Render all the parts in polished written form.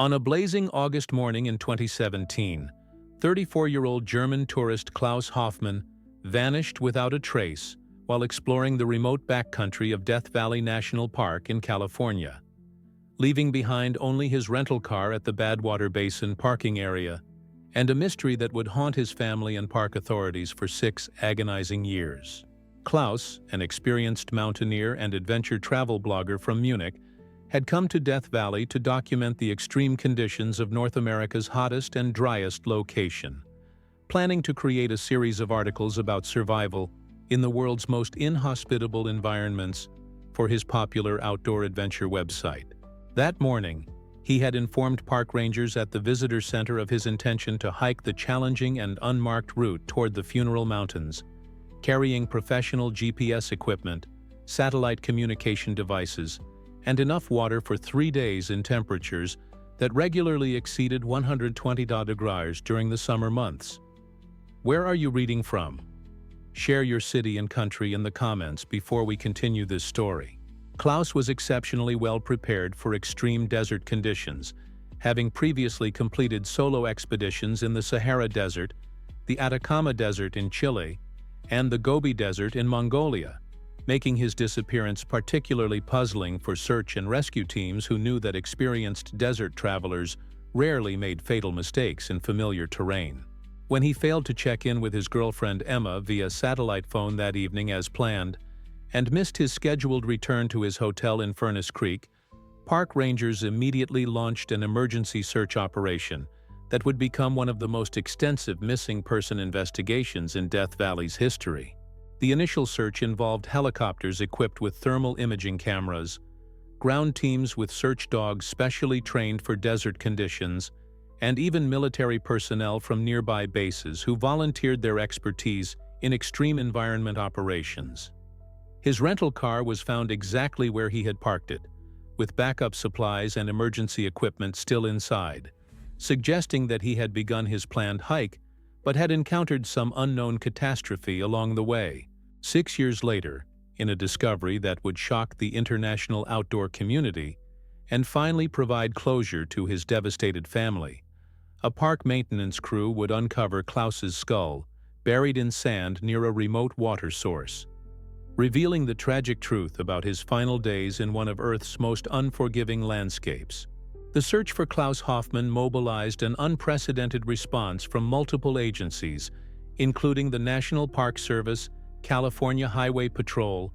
On a blazing August morning in 2017, 34-year-old German tourist Klaus Hoffmann vanished without a trace while exploring the remote backcountry of Death Valley National Park in California, leaving behind only his rental car at the Badwater Basin parking area and a mystery that would haunt his family and park authorities for 6 agonizing years. Klaus, an experienced mountaineer and adventure travel blogger from Munich, had come to Death Valley to document the extreme conditions of North America's hottest and driest location, planning to create a series of articles about survival in the world's most inhospitable environments for his popular outdoor adventure website. That morning, he had informed park rangers at the visitor center of his intention to hike the challenging and unmarked route toward the Funeral Mountains, carrying professional GPS equipment, satellite communication devices, and enough water for 3 days in temperatures that regularly exceeded 120 degrees during the summer months. Where are you reading from? Share your city and country in the comments before we continue this story. Klaus was exceptionally well prepared for extreme desert conditions, having previously completed solo expeditions in the Sahara Desert, the Atacama Desert in Chile, and the Gobi Desert in Mongolia, making his disappearance particularly puzzling for search and rescue teams who knew that experienced desert travelers rarely made fatal mistakes in familiar terrain. When he failed to check in with his girlfriend Emma via satellite phone that evening as planned, and missed his scheduled return to his hotel in Furnace Creek, park rangers immediately launched an emergency search operation that would become one of the most extensive missing person investigations in Death Valley's history. The initial search involved helicopters equipped with thermal imaging cameras, ground teams with search dogs specially trained for desert conditions, and even military personnel from nearby bases who volunteered their expertise in extreme environment operations. His rental car was found exactly where he had parked it, with backup supplies and emergency equipment still inside, suggesting that he had begun his planned hike but had encountered some unknown catastrophe along the way. 6 years later, in a discovery that would shock the international outdoor community and finally provide closure to his devastated family, a park maintenance crew would uncover Klaus's skull, buried in sand near a remote water source, revealing the tragic truth about his final days in one of Earth's most unforgiving landscapes. The search for Klaus Hoffmann mobilized an unprecedented response from multiple agencies, including the National Park Service, California Highway Patrol,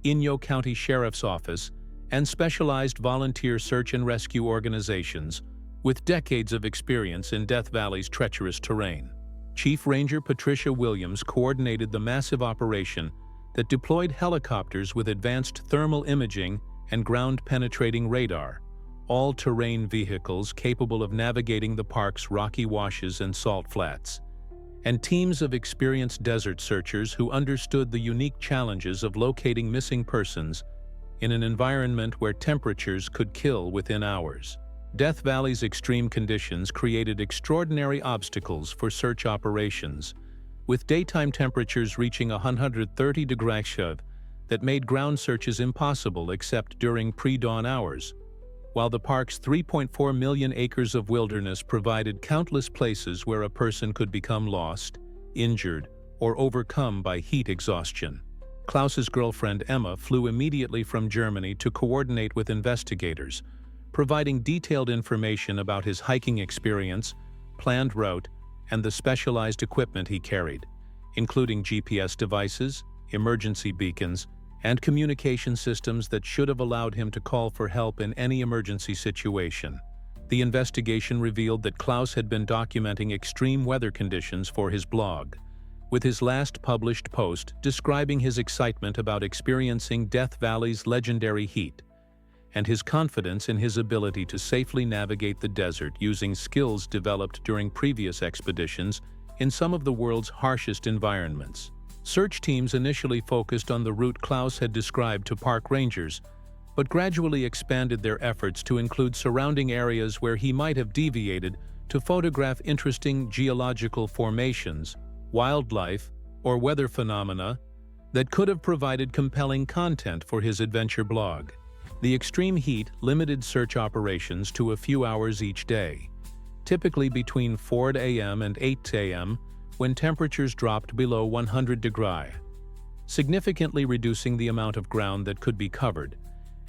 Inyo County Sheriff's Office, and specialized volunteer search and rescue organizations with decades of experience in Death Valley's treacherous terrain. Chief Ranger Patricia Williams coordinated the massive operation that deployed helicopters with advanced thermal imaging and ground-penetrating radar, all-terrain vehicles capable of navigating the park's rocky washes and salt flats, and teams of experienced desert searchers who understood the unique challenges of locating missing persons in an environment where temperatures could kill within hours. Death Valley's extreme conditions created extraordinary obstacles for search operations, with daytime temperatures reaching 130 degrees that made ground searches impossible except during pre-dawn hours, while the park's 3.4 million acres of wilderness provided countless places where a person could become lost, injured, or overcome by heat exhaustion. Klaus's girlfriend Emma flew immediately from Germany to coordinate with investigators, providing detailed information about his hiking experience, planned route, and the specialized equipment he carried, including GPS devices, emergency beacons, and communication systems that should have allowed him to call for help in any emergency situation. The investigation revealed that Klaus had been documenting extreme weather conditions for his blog, with his last published post describing his excitement about experiencing Death Valley's legendary heat, and his confidence in his ability to safely navigate the desert using skills developed during previous expeditions in some of the world's harshest environments. Search teams initially focused on the route Klaus had described to park rangers, but gradually expanded their efforts to include surrounding areas where he might have deviated to photograph interesting geological formations, wildlife, or weather phenomena that could have provided compelling content for his adventure blog. The extreme heat limited search operations to a few hours each day, typically between 4 a.m. and 8 a.m. when temperatures dropped below 100 degrees, significantly reducing the amount of ground that could be covered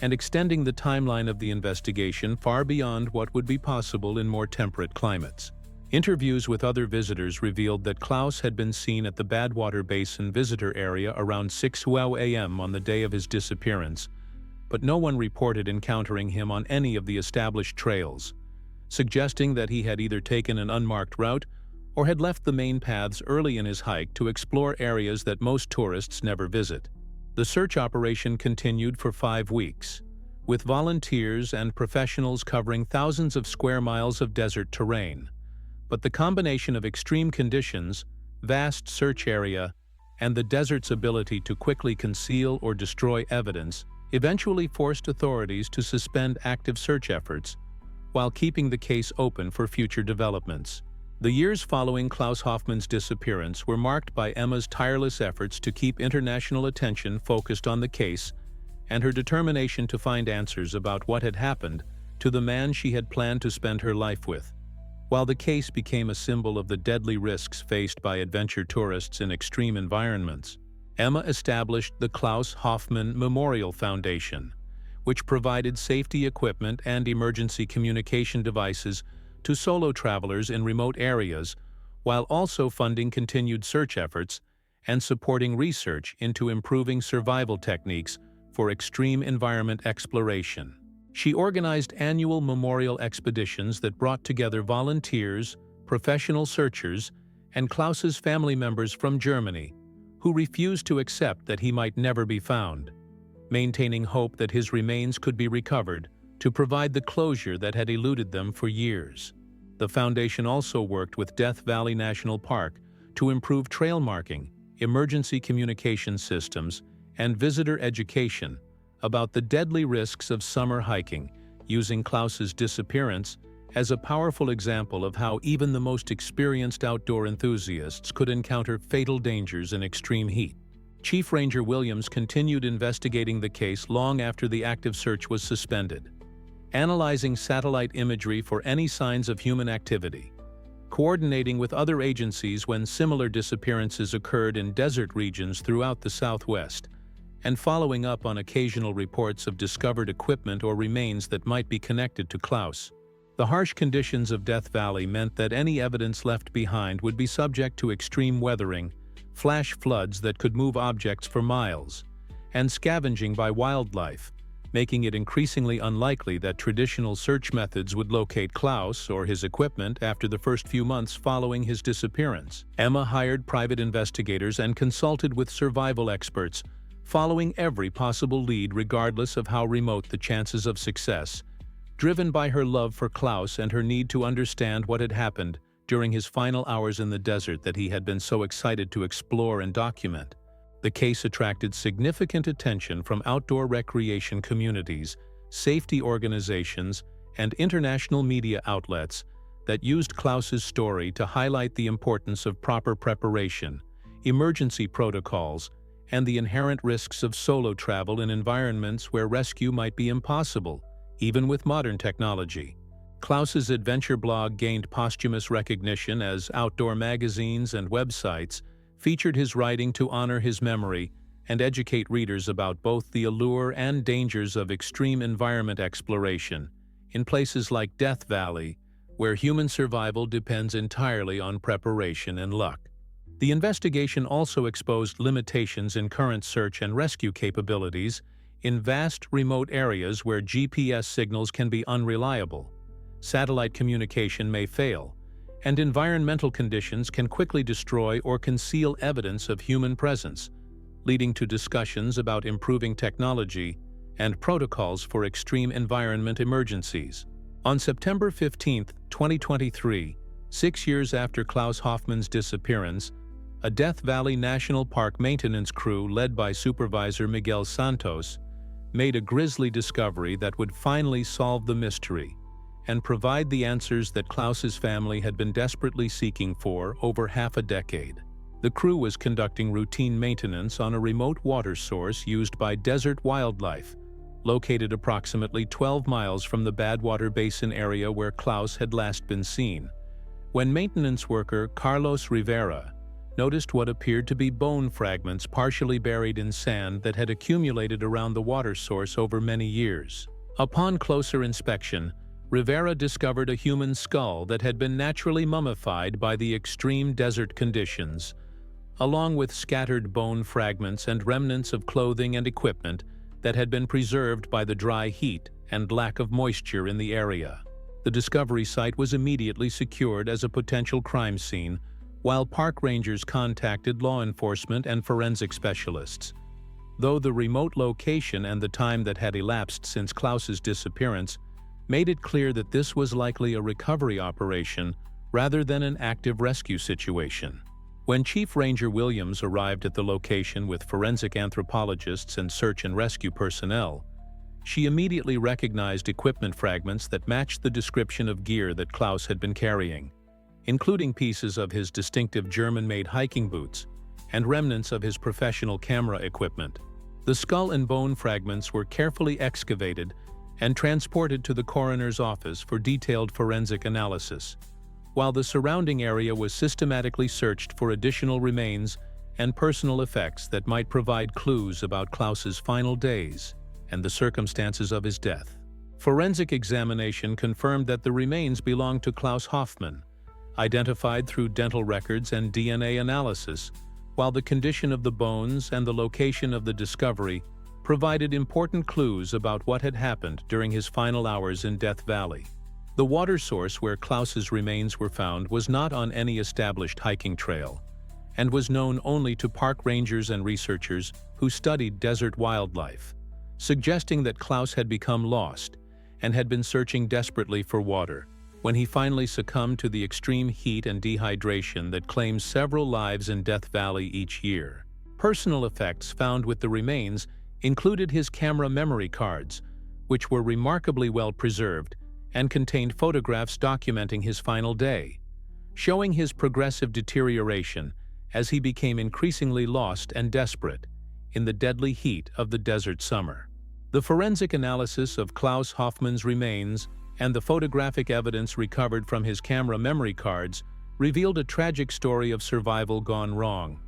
and extending the timeline of the investigation far beyond what would be possible in more temperate climates. Interviews with other visitors revealed that Klaus had been seen at the Badwater Basin visitor area around 6 a.m. on the day of his disappearance, but no one reported encountering him on any of the established trails, suggesting that he had either taken an unmarked route or had left the main paths early in his hike to explore areas that most tourists never visit. The search operation continued for 5 weeks, with volunteers and professionals covering thousands of square miles of desert terrain. But the combination of extreme conditions, vast search area, and the desert's ability to quickly conceal or destroy evidence eventually forced authorities to suspend active search efforts while keeping the case open for future developments. The years following Klaus Hoffmann's disappearance were marked by Emma's tireless efforts to keep international attention focused on the case and her determination to find answers about what had happened to the man she had planned to spend her life with. While the case became a symbol of the deadly risks faced by adventure tourists in extreme environments, Emma established the Klaus Hoffmann Memorial Foundation, which provided safety equipment and emergency communication devices to solo travelers in remote areas, while also funding continued search efforts and supporting research into improving survival techniques for extreme environment exploration. She organized annual memorial expeditions that brought together volunteers, professional searchers, and Klaus's family members from Germany, who refused to accept that he might never be found, maintaining hope that his remains could be recovered to provide the closure that had eluded them for years. The foundation also worked with Death Valley National Park to improve trail marking, emergency communication systems, and visitor education about the deadly risks of summer hiking, using Klaus's disappearance as a powerful example of how even the most experienced outdoor enthusiasts could encounter fatal dangers in extreme heat. Chief Ranger Williams continued investigating the case long after the active search was suspended, analyzing satellite imagery for any signs of human activity, coordinating with other agencies when similar disappearances occurred in desert regions throughout the Southwest, and following up on occasional reports of discovered equipment or remains that might be connected to Klaus. The harsh conditions of Death Valley meant that any evidence left behind would be subject to extreme weathering, flash floods that could move objects for miles, and scavenging by wildlife, making it increasingly unlikely that traditional search methods would locate Klaus or his equipment after the first few months following his disappearance. Emma hired private investigators and consulted with survival experts, following every possible lead regardless of how remote the chances of success, driven by her love for Klaus and her need to understand what had happened during his final hours in the desert that he had been so excited to explore and document. The case attracted significant attention from outdoor recreation communities, safety organizations, and international media outlets that used Klaus's story to highlight the importance of proper preparation, emergency protocols, and the inherent risks of solo travel in environments where rescue might be impossible, even with modern technology. Klaus's adventure blog gained posthumous recognition as outdoor magazines and websites featured his writing to honor his memory and educate readers about both the allure and dangers of extreme environment exploration in places like Death Valley, where human survival depends entirely on preparation and luck. The investigation also exposed limitations in current search and rescue capabilities in vast remote areas where GPS signals can be unreliable, satellite communication may fail, and environmental conditions can quickly destroy or conceal evidence of human presence, leading to discussions about improving technology and protocols for extreme environment emergencies. On September 15, 2023, 6 years after Klaus Hoffmann's disappearance, a Death Valley National Park maintenance crew led by Supervisor Miguel Santos made a grisly discovery that would finally solve the mystery and provide the answers that Klaus's family had been desperately seeking for over half a decade. The crew was conducting routine maintenance on a remote water source used by desert wildlife located approximately 12 miles from the Badwater Basin area where Klaus had last been seen, when maintenance worker Carlos Rivera noticed what appeared to be bone fragments partially buried in sand that had accumulated around the water source over many years. Upon closer inspection, Rivera discovered a human skull that had been naturally mummified by the extreme desert conditions, along with scattered bone fragments and remnants of clothing and equipment that had been preserved by the dry heat and lack of moisture in the area. The discovery site was immediately secured as a potential crime scene, while park rangers contacted law enforcement and forensic specialists. Though the remote location and the time that had elapsed since Klaus's disappearance made it clear that this was likely a recovery operation rather than an active rescue situation. When Chief Ranger Williams arrived at the location with forensic anthropologists and search and rescue personnel, she immediately recognized equipment fragments that matched the description of gear that Klaus had been carrying, including pieces of his distinctive German-made hiking boots and remnants of his professional camera equipment. The skull and bone fragments were carefully excavated and transported to the coroner's office for detailed forensic analysis, while the surrounding area was systematically searched for additional remains and personal effects that might provide clues about Klaus's final days and the circumstances of his death. Forensic examination confirmed that the remains belonged to Klaus Hoffmann, identified through dental records and DNA analysis, while the condition of the bones and the location of the discovery provided important clues about what had happened during his final hours in Death Valley. The water source where Klaus's remains were found was not on any established hiking trail, and was known only to park rangers and researchers who studied desert wildlife, suggesting that Klaus had become lost and had been searching desperately for water when he finally succumbed to the extreme heat and dehydration that claims several lives in Death Valley each year. Personal effects found with the remains included his camera memory cards, which were remarkably well preserved and contained photographs documenting his final day, showing his progressive deterioration as he became increasingly lost and desperate in the deadly heat of the desert summer. The forensic analysis of Klaus Hoffmann's remains and the photographic evidence recovered from his camera memory cards revealed a tragic story of survival gone wrong,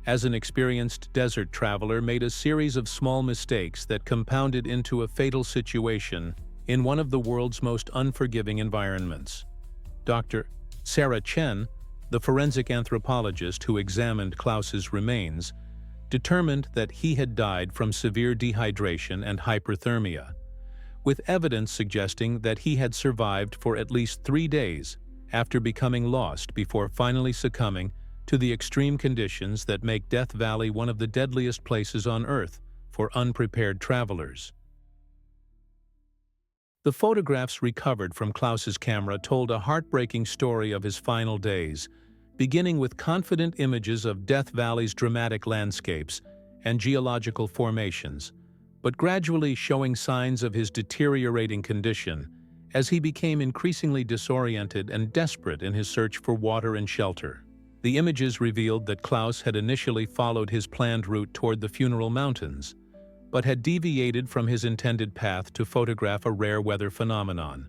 as an experienced desert traveler made a series of small mistakes that compounded into a fatal situation in one of the world's most unforgiving environments. Dr. Sarah Chen, the forensic anthropologist who examined Klaus's remains, determined that he had died from severe dehydration and hyperthermia, with evidence suggesting that he had survived for at least 3 days after becoming lost before finally succumbing to the extreme conditions that make Death Valley one of the deadliest places on Earth for unprepared travelers. The photographs recovered from Klaus's camera told a heartbreaking story of his final days, beginning with confident images of Death Valley's dramatic landscapes and geological formations, but gradually showing signs of his deteriorating condition as he became increasingly disoriented and desperate in his search for water and shelter. The images revealed that Klaus had initially followed his planned route toward the Funeral Mountains, but had deviated from his intended path to photograph a rare weather phenomenon,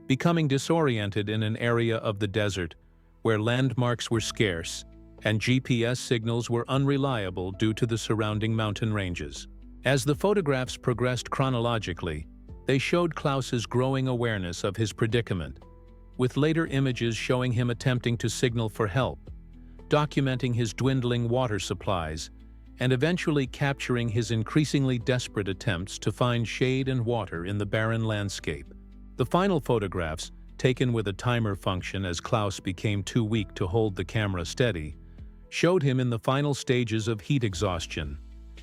becoming disoriented in an area of the desert where landmarks were scarce and GPS signals were unreliable due to the surrounding mountain ranges. As the photographs progressed chronologically, they showed Klaus's growing awareness of his predicament, with later images showing him attempting to signal for help, documenting his dwindling water supplies, and eventually capturing his increasingly desperate attempts to find shade and water in the barren landscape. The final photographs, taken with a timer function as Klaus became too weak to hold the camera steady, showed him in the final stages of heat exhaustion,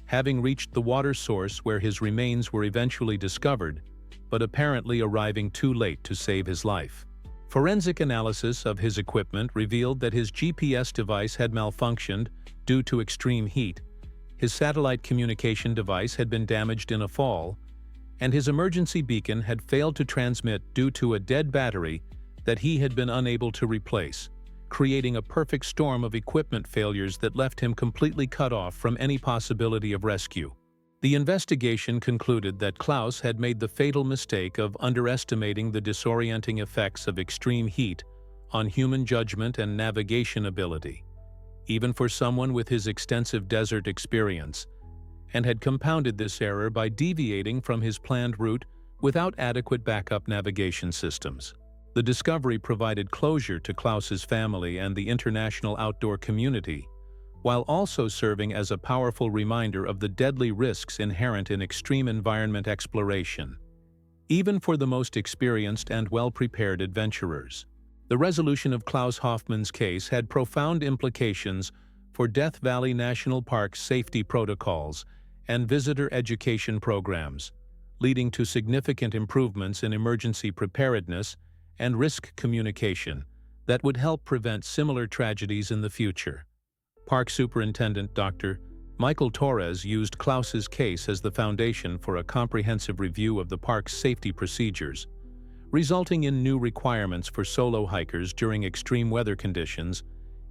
having reached the water source where his remains were eventually discovered, but apparently arriving too late to save his life. Forensic analysis of his equipment revealed that his GPS device had malfunctioned due to extreme heat, his satellite communication device had been damaged in a fall, and his emergency beacon had failed to transmit due to a dead battery that he had been unable to replace, creating a perfect storm of equipment failures that left him completely cut off from any possibility of rescue. The investigation concluded that Klaus had made the fatal mistake of underestimating the disorienting effects of extreme heat on human judgment and navigation ability, even for someone with his extensive desert experience, and had compounded this error by deviating from his planned route without adequate backup navigation systems. The discovery provided closure to Klaus's family and the international outdoor community, while also serving as a powerful reminder of the deadly risks inherent in extreme environment exploration, even for the most experienced and well-prepared adventurers. The resolution of Klaus Hoffmann's case had profound implications for Death Valley National Park's safety protocols and visitor education programs, leading to significant improvements in emergency preparedness and risk communication that would help prevent similar tragedies in the future. Park Superintendent Dr. Michael Torres used Klaus's case as the foundation for a comprehensive review of the park's safety procedures, resulting in new requirements for solo hikers during extreme weather conditions,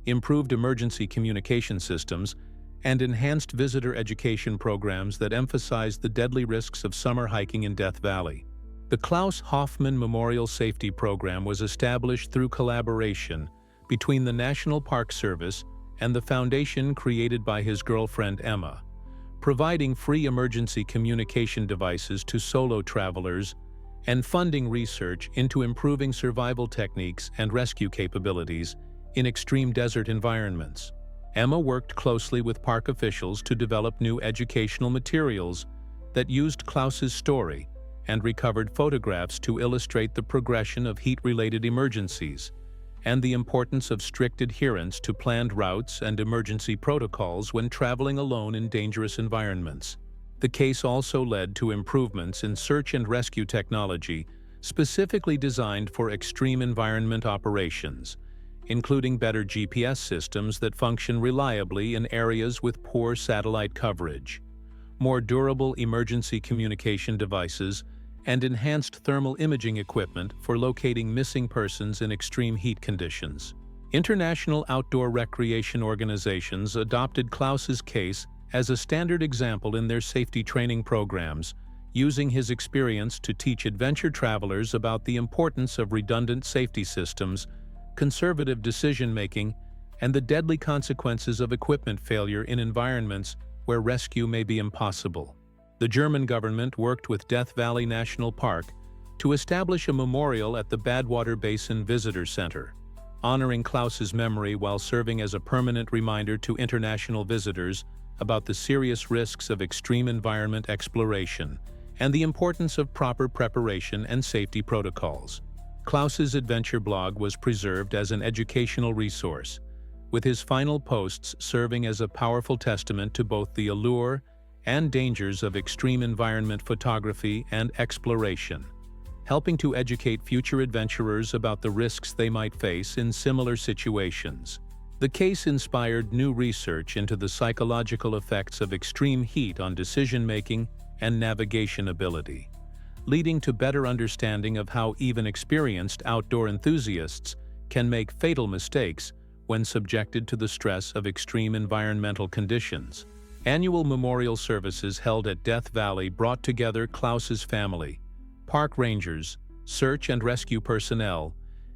improved emergency communication systems, and enhanced visitor education programs that emphasize the deadly risks of summer hiking in Death Valley. The Klaus Hoffmann Memorial Safety Program was established through collaboration between the National Park Service and the foundation created by his girlfriend Emma, providing free emergency communication devices to solo travelers and funding research into improving survival techniques and rescue capabilities in extreme desert environments. Emma worked closely with park officials to develop new educational materials that used Klaus's story and recovered photographs to illustrate the progression of heat-related emergencies and the importance of strict adherence to planned routes and emergency protocols when traveling alone in dangerous environments. The case also led to improvements in search and rescue technology specifically designed for extreme environment operations, including better GPS systems that function reliably in areas with poor satellite coverage, more durable emergency communication devices, and enhanced thermal imaging equipment for locating missing persons in extreme heat conditions. International outdoor recreation organizations adopted Klaus's case as a standard example in their safety training programs, using his experience to teach adventure travelers about the importance of redundant safety systems, conservative decision-making, and the deadly consequences of equipment failure in environments where rescue may be impossible. The German government worked with Death Valley National Park to establish a memorial at the Badwater Basin Visitor Center, honoring Klaus's memory while serving as a permanent reminder to international visitors about the serious risks of extreme environment exploration and the importance of proper preparation and safety protocols. Klaus's adventure blog was preserved as an educational resource, with his final posts serving as a powerful testament to both the allure and dangers of extreme environment photography and exploration, helping to educate future adventurers about the risks they might face in similar situations. The case inspired new research into the psychological effects of extreme heat on decision-making and navigation ability, leading to better understanding of how even experienced outdoor enthusiasts can make fatal mistakes when subjected to the stress of extreme environmental conditions. Annual memorial services held at Death Valley brought together Klaus's family, park rangers, search and rescue personnel,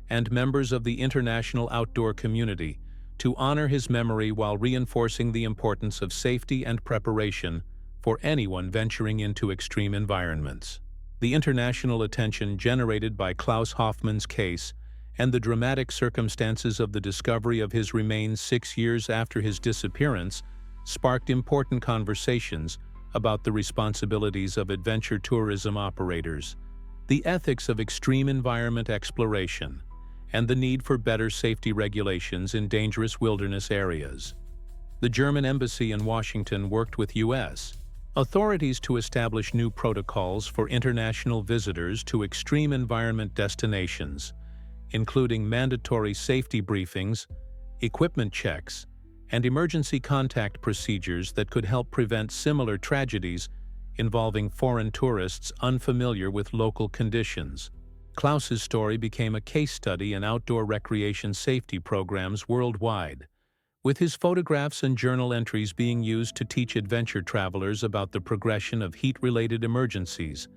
and members of the international outdoor community to honor his memory while reinforcing the importance of safety and preparation for anyone venturing into extreme environments. The international attention generated by Klaus Hoffmann's case and the dramatic circumstances of the discovery of his remains 6 years after his disappearance sparked important conversations about the responsibilities of adventure tourism operators, the ethics of extreme environment exploration, and the need for better safety regulations in dangerous wilderness areas. The German embassy in Washington worked with U.S. authorities to establish new protocols for international visitors to extreme environment destinations, including mandatory safety briefings, equipment checks, and emergency contact procedures that could help prevent similar tragedies involving foreign tourists unfamiliar with local conditions. Klaus's story became a case study in outdoor recreation safety programs worldwide, with his photographs and journal entries being used to teach adventure travelers about the progression of heat-related emergencies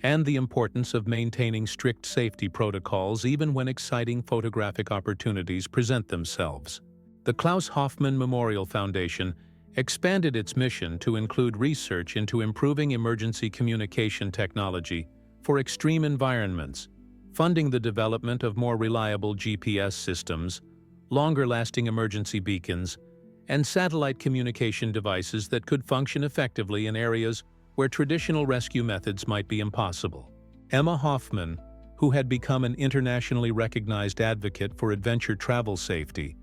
and the importance of maintaining strict safety protocols even when exciting photographic opportunities present themselves. The Klaus Hoffmann Memorial Foundation expanded its mission to include research into improving emergency communication technology for extreme environments, funding the development of more reliable GPS systems, longer-lasting emergency beacons, and satellite communication devices that could function effectively in areas where traditional rescue methods might be impossible. Emma Hoffmann, who had become an internationally recognized advocate for adventure travel safety,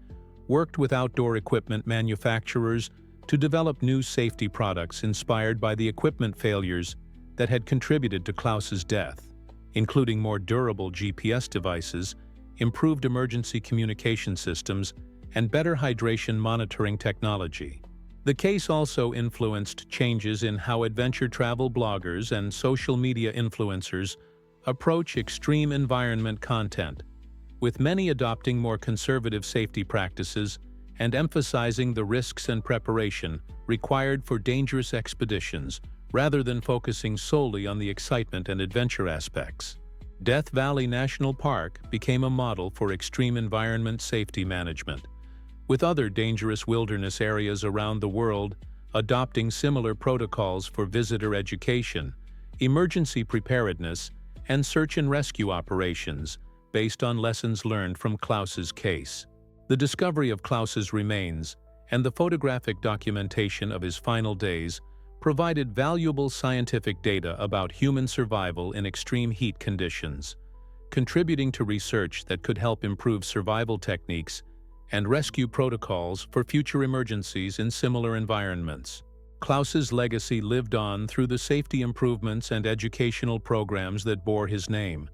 worked with outdoor equipment manufacturers to develop new safety products inspired by the equipment failures that had contributed to Klaus's death, including more durable GPS devices, improved emergency communication systems, and better hydration monitoring technology. The case also influenced changes in how adventure travel bloggers and social media influencers approach extreme environment content, with many adopting more conservative safety practices and emphasizing the risks and preparation required for dangerous expeditions rather than focusing solely on the excitement and adventure aspects. Death Valley National Park became a model for extreme environment safety management, with other dangerous wilderness areas around the world adopting similar protocols for visitor education, emergency preparedness, and search and rescue operations based on lessons learned from Klaus's case. The discovery of Klaus's remains and the photographic documentation of his final days provided valuable scientific data about human survival in extreme heat conditions, contributing to research that could help improve survival techniques and rescue protocols for future emergencies in similar environments. Klaus's legacy lived on through the safety improvements and educational programs that bore his name,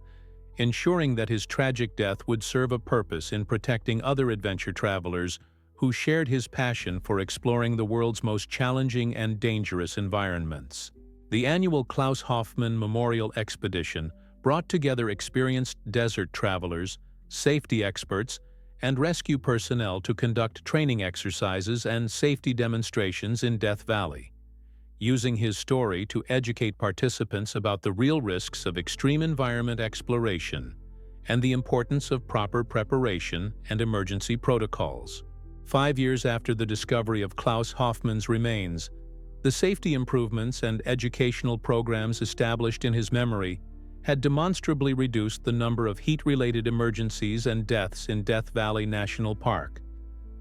ensuring that his tragic death would serve a purpose in protecting other adventure travelers who shared his passion for exploring the world's most challenging and dangerous environments. The annual Klaus Hoffmann Memorial Expedition brought together experienced desert travelers, safety experts, and rescue personnel to conduct training exercises and safety demonstrations in Death Valley, using his story to educate participants about the real risks of extreme environment exploration and the importance of proper preparation and emergency protocols. 5 years after the discovery of Klaus Hoffmann's remains, the safety improvements and educational programs established in his memory had demonstrably reduced the number of heat-related emergencies and deaths in Death Valley National Park,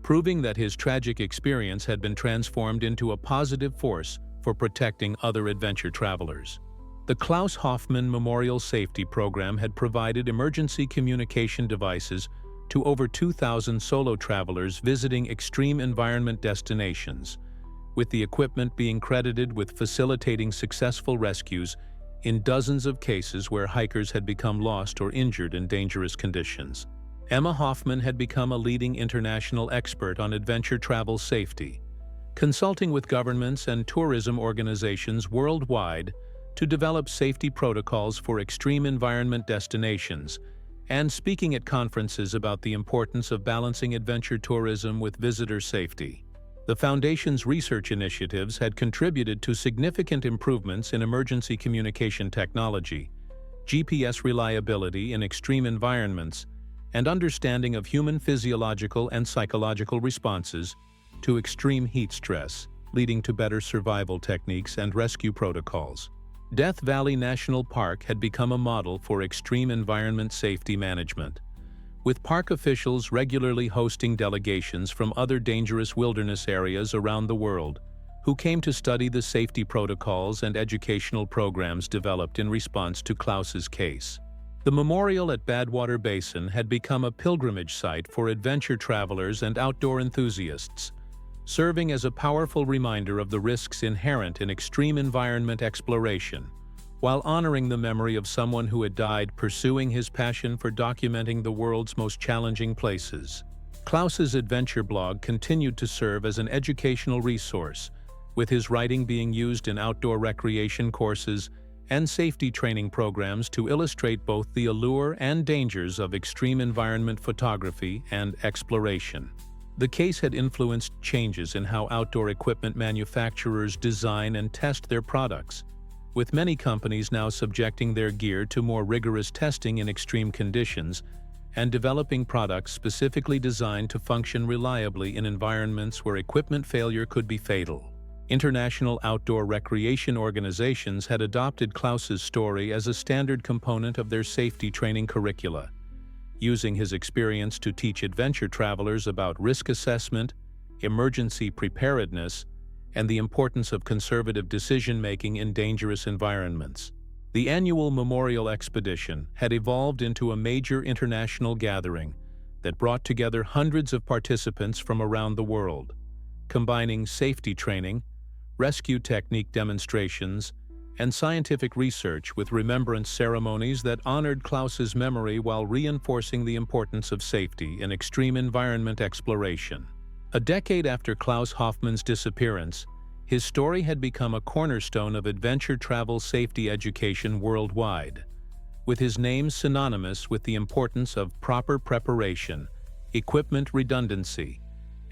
proving that his tragic experience had been transformed into a positive force for protecting other adventure travelers. The Klaus Hoffmann Memorial Safety Program had provided emergency communication devices to over 2,000 solo travelers visiting extreme environment destinations, with the equipment being credited with facilitating successful rescues in dozens of cases where hikers had become lost or injured in dangerous conditions. Emma Hoffmann had become a leading international expert on adventure travel safety, consulting with governments and tourism organizations worldwide to develop safety protocols for extreme environment destinations, and speaking at conferences about the importance of balancing adventure tourism with visitor safety. The Foundation's research initiatives had contributed to significant improvements in emergency communication technology, GPS reliability in extreme environments, and understanding of human physiological and psychological responses to extreme heat stress, leading to better survival techniques and rescue protocols. Death Valley National Park had become a model for extreme environment safety management, with park officials regularly hosting delegations from other dangerous wilderness areas around the world, who came to study the safety protocols and educational programs developed in response to Klaus's case. The memorial at Badwater Basin had become a pilgrimage site for adventure travelers and outdoor enthusiasts, serving as a powerful reminder of the risks inherent in extreme environment exploration, while honoring the memory of someone who had died pursuing his passion for documenting the world's most challenging places. Klaus's adventure blog continued to serve as an educational resource, with his writing being used in outdoor recreation courses and safety training programs to illustrate both the allure and dangers of extreme environment photography and exploration. The case had influenced changes in how outdoor equipment manufacturers design and test their products, with many companies now subjecting their gear to more rigorous testing in extreme conditions and developing products specifically designed to function reliably in environments where equipment failure could be fatal. International outdoor recreation organizations had adopted Klaus's story as a standard component of their safety training curricula, using his experience to teach adventure travelers about risk assessment, emergency preparedness, and the importance of conservative decision-making in dangerous environments. The annual Memorial Expedition had evolved into a major international gathering that brought together hundreds of participants from around the world, combining safety training, rescue technique demonstrations, and scientific research with remembrance ceremonies that honored Klaus's memory while reinforcing the importance of safety in extreme environment exploration. A decade after Klaus Hoffmann's disappearance, his story had become a cornerstone of adventure travel safety education worldwide, with his name synonymous with the importance of proper preparation, equipment redundancy,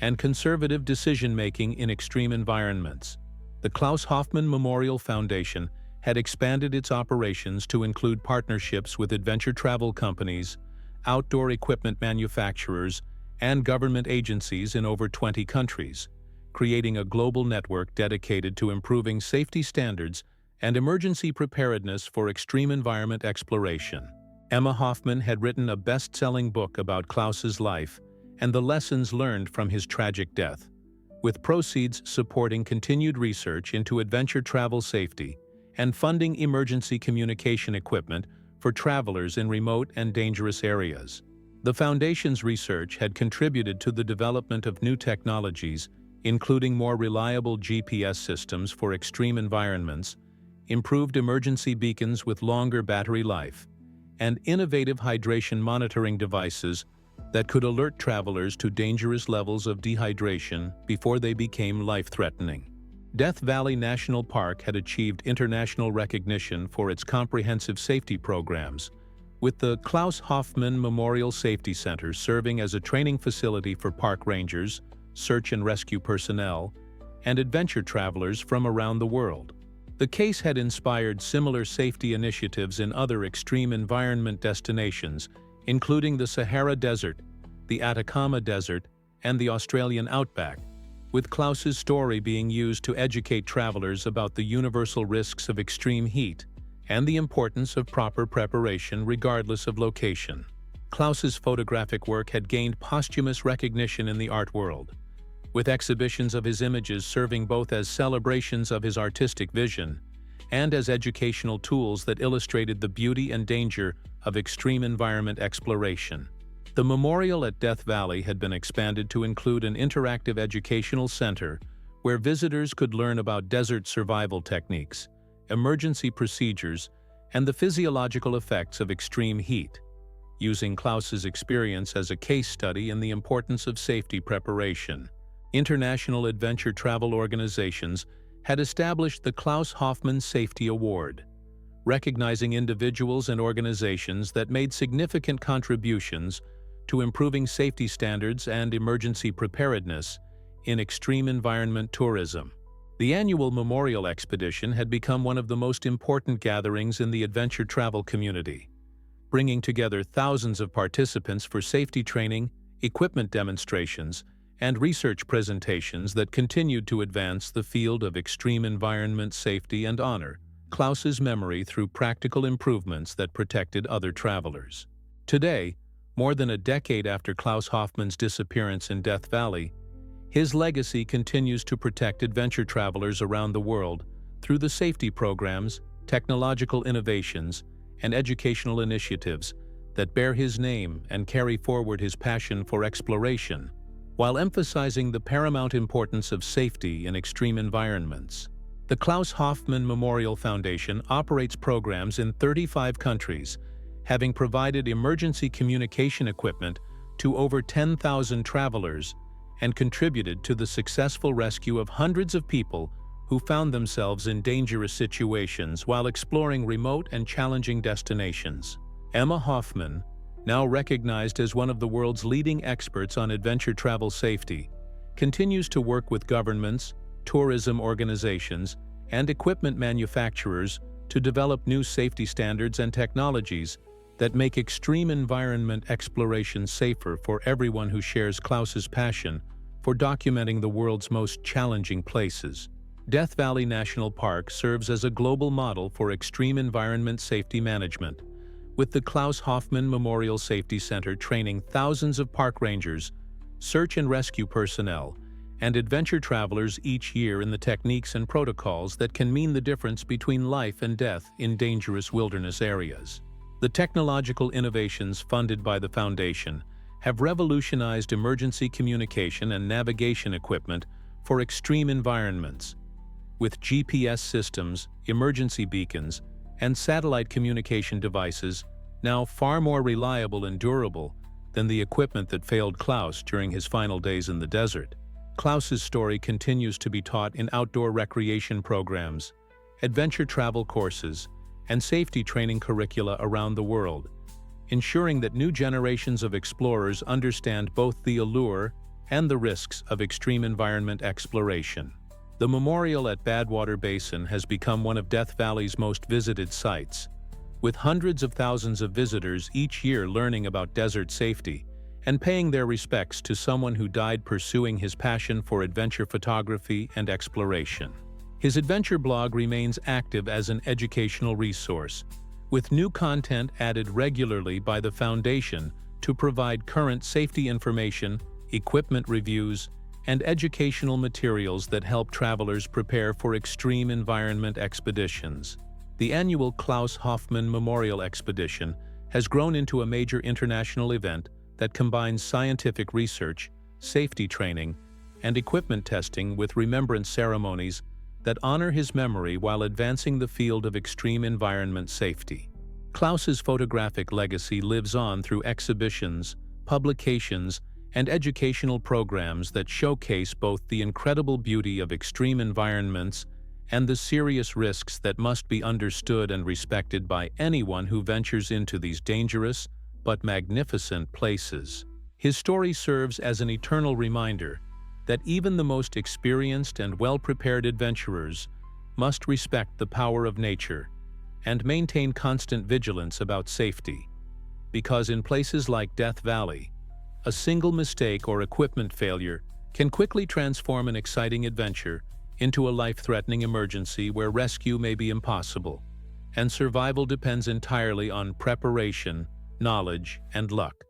and conservative decision-making in extreme environments. The Klaus Hoffmann Memorial Foundation had expanded its operations to include partnerships with adventure travel companies, outdoor equipment manufacturers, and government agencies in over 20 countries, creating a global network dedicated to improving safety standards and emergency preparedness for extreme environment exploration. Emma Hoffman had written a best-selling book about Klaus's life and the lessons learned from his tragic death, with proceeds supporting continued research into adventure travel safety and funding emergency communication equipment for travelers in remote and dangerous areas. The Foundation's research had contributed to the development of new technologies, including more reliable GPS systems for extreme environments, improved emergency beacons with longer battery life, and innovative hydration monitoring devices that could alert travelers to dangerous levels of dehydration before they became life-threatening. Death Valley National Park had achieved international recognition for its comprehensive safety programs, with the Klaus Hoffmann Memorial Safety Center serving as a training facility for park rangers, search and rescue personnel, and adventure travelers from around the world. The case had inspired similar safety initiatives in other extreme environment destinations, including the Sahara Desert, the Atacama Desert, and the Australian outback, with Klaus's story being used to educate travelers about the universal risks of extreme heat and the importance of proper preparation regardless of location. Klaus's photographic work had gained posthumous recognition in the art world, with exhibitions of his images serving both as celebrations of his artistic vision and as educational tools that illustrated the beauty and danger of extreme environment exploration. The memorial at Death Valley had been expanded to include an interactive educational center where visitors could learn about desert survival techniques, emergency procedures, and the physiological effects of extreme heat, using Klaus's experience as a case study in the importance of safety preparation. International adventure travel organizations had established the Klaus Hoffmann Safety Award, recognizing individuals and organizations that made significant contributions to improving safety standards and emergency preparedness in extreme environment tourism. The annual Memorial Expedition had become one of the most important gatherings in the adventure travel community, bringing together thousands of participants for safety training, equipment demonstrations, and research presentations that continued to advance the field of extreme environment safety and honor Klaus's memory through practical improvements that protected other travelers. Today, more than a decade after Klaus Hoffmann's disappearance in Death Valley, his legacy continues to protect adventure travelers around the world through the safety programs, technological innovations, and educational initiatives that bear his name and carry forward his passion for exploration, while emphasizing the paramount importance of safety in extreme environments. The Klaus Hoffmann Memorial Foundation operates programs in 35 countries, having provided emergency communication equipment to over 10,000 travelers and contributed to the successful rescue of hundreds of people who found themselves in dangerous situations while exploring remote and challenging destinations. Emma Hoffman, now recognized as one of the world's leading experts on adventure travel safety, continues to work with governments, tourism organizations, and equipment manufacturers to develop new safety standards and technologies that make extreme environment exploration safer for everyone who shares Klaus's passion for documenting the world's most challenging places. Death Valley National Park serves as a global model for extreme environment safety management, with the Klaus Hoffmann Memorial Safety Center training thousands of park rangers, search and rescue personnel, and adventure travelers each year in the techniques and protocols that can mean the difference between life and death in dangerous wilderness areas. The technological innovations funded by the Foundation have revolutionized emergency communication and navigation equipment for extreme environments. With GPS systems, emergency beacons, and satellite communication devices now far more reliable and durable than the equipment that failed Klaus during his final days in the desert. Klaus's story continues to be taught in outdoor recreation programs, adventure travel courses, and safety training curricula around the world, ensuring that new generations of explorers understand both the allure and the risks of extreme environment exploration. The memorial at Badwater Basin has become one of Death Valley's most visited sites, with hundreds of thousands of visitors each year learning about desert safety and paying their respects to someone who died pursuing his passion for adventure photography and exploration. His adventure blog remains active as an educational resource, with new content added regularly by the Foundation to provide current safety information, equipment reviews, and educational materials that help travelers prepare for extreme environment expeditions. The annual Klaus Hoffmann Memorial Expedition has grown into a major international event that combines scientific research, safety training, and equipment testing with remembrance ceremonies that honor his memory while advancing the field of extreme environment safety. Klaus's photographic legacy lives on through exhibitions, publications, and educational programs that showcase both the incredible beauty of extreme environments and the serious risks that must be understood and respected by anyone who ventures into these dangerous but magnificent places. His story serves as an eternal reminder that even the most experienced and well-prepared adventurers must respect the power of nature and maintain constant vigilance about safety, because in places like Death Valley, a single mistake or equipment failure can quickly transform an exciting adventure into a life-threatening emergency where rescue may be impossible, and survival depends entirely on preparation, knowledge, and luck.